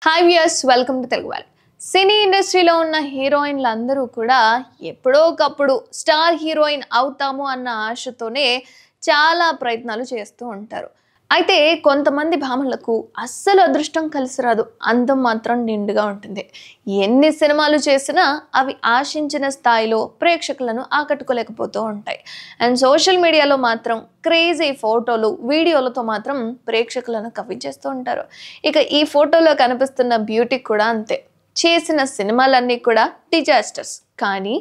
Hi viewers, welcome to Telugu wall. Cine ఇండస్ట్రీలో ఉన్న హీరోయిన్లు అందరూ కూడా ఎప్పుడో ఒకప్పుడు స్టార్ హీరోయిన్ అవుతాము అన్న ఆశతోనే చాలా ప్రయత్నాలు చేస్తూ ఉంటారు. అయితే కొంతమంది భామలకు అస్సలు అదృష్టం కలిసి రాదు. అందం మాత్రం నిండుగా ఉంటుంది. ఎన్ని సినిమాలు చేసినా అవి ఆశించిన స్థాయిలో ప్రేక్షకులను ఆకట్టుకోలేకపోతూ ఉంటాయి. అండ్ సోషల్ మీడియాలో మాత్రం క్రేజీ ఫోటోలు, వీడియోలతో మాత్రం ప్రేక్షకులను కవ్వించేస్తూ ఉంటారు. ఇక ఈ ఫోటోలో కనిపిస్తున్న బ్యూటీ కూడా అంతే. చేసిన సినిమాలన్నీ కూడా డిజాస్టర్స్. కానీ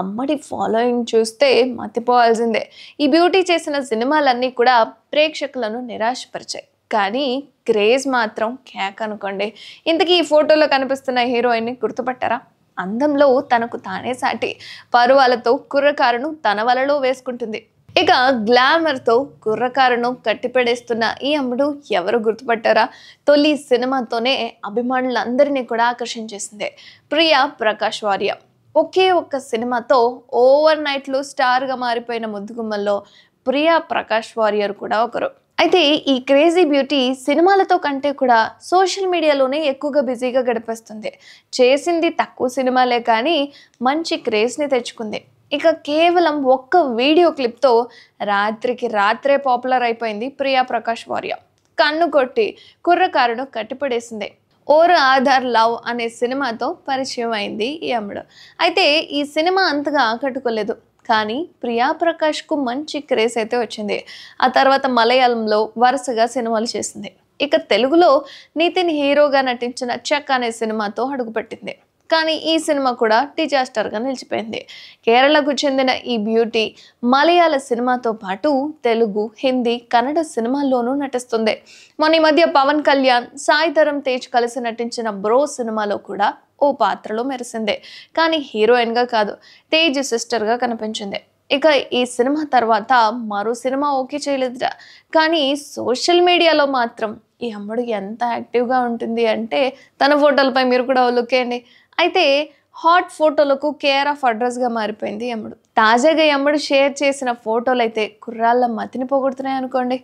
అమ్మడి ఫాలోయింగ్ చూస్తే మతిపోవాల్సిందే. ఈ బ్యూటీ చేసిన సినిమాలన్నీ కూడా ప్రేక్షకులను నిరాశపరిచాయి. కానీ క్రేజ్ మాత్రం కేక్ అనుకోండి. ఇంతకీ ఈ ఫోటోలో కనిపిస్తున్న హీరోయిన్ని గుర్తుపట్టారా? అందంలో తనకు తానే సాటి, పరువాలతో కుర్రకారును తన వలలో వేసుకుంటుంది. ఇక గ్లామర్తో కుర్రకారును కట్టిపడేస్తున్న ఈ అమ్మడు ఎవరు గుర్తుపట్టారా? తొలి సినిమాతోనే అభిమానులందరినీ కూడా ఆకర్షించేసింది. ప్రియా ప్రకాష్ వారియర్. ఒకే ఒక్క సినిమాతో ఓవర్ నైట్లో స్టార్గా మారిపోయిన ముద్దుగుమ్మల్లో ప్రియా ప్రకాష్ వారియర్ కూడా ఒకరు. అయితే ఈ క్రేజీ బ్యూటీ సినిమాలతో కంటే కూడా సోషల్ మీడియాలోనే ఎక్కువగా బిజీగా గడిపేస్తుంది. చేసింది తక్కువ సినిమాలే కానీ మంచి క్రేజ్ని తెచ్చుకుంది. ఇక కేవలం ఒక్క వీడియో క్లిప్తో రాత్రికి రాత్రే పాపులర్ అయిపోయింది ప్రియా ప్రకాష్ వారియర్. కన్ను కొట్టి కుర్రకారును కట్టిపడేసింది. ఓర్ ఆధార్ లవ్ అనే సినిమాతో పరిచయం అయింది ఈ అమ్మడు. అయితే ఈ సినిమా అంతగా ఆకట్టుకోలేదు. కానీ ప్రియా ప్రకాష్కు మంచి క్రేజ్ అయితే వచ్చింది. ఆ తర్వాత మలయాళంలో వరుసగా సినిమాలు చేసింది. ఇక తెలుగులో నితిన్ హీరోగా నటించిన చెక్ అనే సినిమాతో అడుగుపెట్టింది. కానీ ఈ సినిమా కూడా డిజాస్టర్గా నిలిచిపోయింది. కేరళకు చెందిన ఈ బ్యూటీ మలయాళ సినిమాతో పాటు తెలుగు, హిందీ, కన్నడ సినిమాల్లోనూ నటిస్తుంది. మొన్న ఈ మధ్య పవన్ కళ్యాణ్, సాయి ధరమ్ తేజ్ కలిసి నటించిన బ్రో సినిమాలో కూడా ఓ పాత్రలో మెరిసింది. కానీ హీరోయిన్గా కాదు, తేజ్ సిస్టర్గా కనిపించింది. ఇక ఈ సినిమా తర్వాత మరో సినిమా ఓకే చేయలేదుట. కానీ సోషల్ మీడియాలో మాత్రం ఈ అమ్మడు ఎంత యాక్టివ్గా ఉంటుంది అంటే తన ఫోటోలపై మీరు కూడా లుక్ వేయండి. అయితే హాట్ ఫోటోలకు కేర్ ఆఫ్ అడ్రస్గా మారిపోయింది ఈ అమ్మడు. తాజాగా ఈ అమ్మడు షేర్ చేసిన ఫోటోలు అయితే కుర్రాళ్ళ మతిని పోగొడుతున్నాయి అనుకోండి.